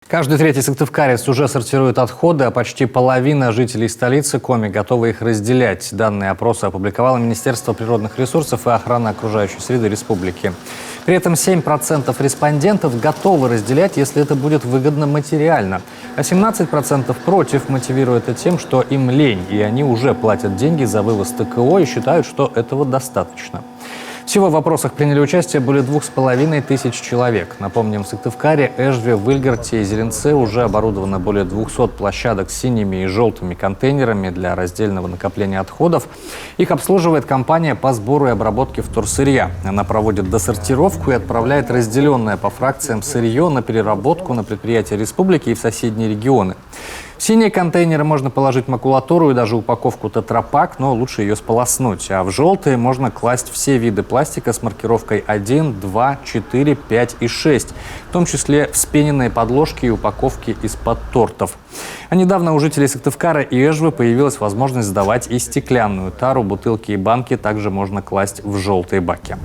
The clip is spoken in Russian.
Каждый третий сыктывкарец уже сортирует отходы, а почти половина жителей столицы Коми готовы их разделять. Данные опроса опубликовало Министерство природных ресурсов и охраны окружающей среды республики. При этом 7% респондентов готовы разделять, если это будет выгодно материально. А 17% против, мотивируя это тем, что им лень, и они уже платят деньги за вывоз ТКО и считают, что этого достаточно. Всего в вопросах приняли участие более 2500 человек. Напомним, в Сыктывкаре, Эжве, Выльгарте и Зеленце уже оборудовано более 200 площадок с синими и желтыми контейнерами для раздельного накопления отходов. Их обслуживает компания по сбору и обработке вторсырья. Она проводит досортировку и отправляет разделенное по фракциям сырье на переработку на предприятия республики и в соседние регионы. В синие контейнеры можно положить макулатуру и даже упаковку тетрапак, но лучше ее сполоснуть. А в желтые можно класть все виды пластика с маркировкой 1, 2, 4, 5 и 6, в том числе вспененные подложки и упаковки из-под тортов. А недавно у жителей Сыктывкара и Эжвы появилась возможность сдавать и стеклянную тару, бутылки и банки также можно класть в желтые баки.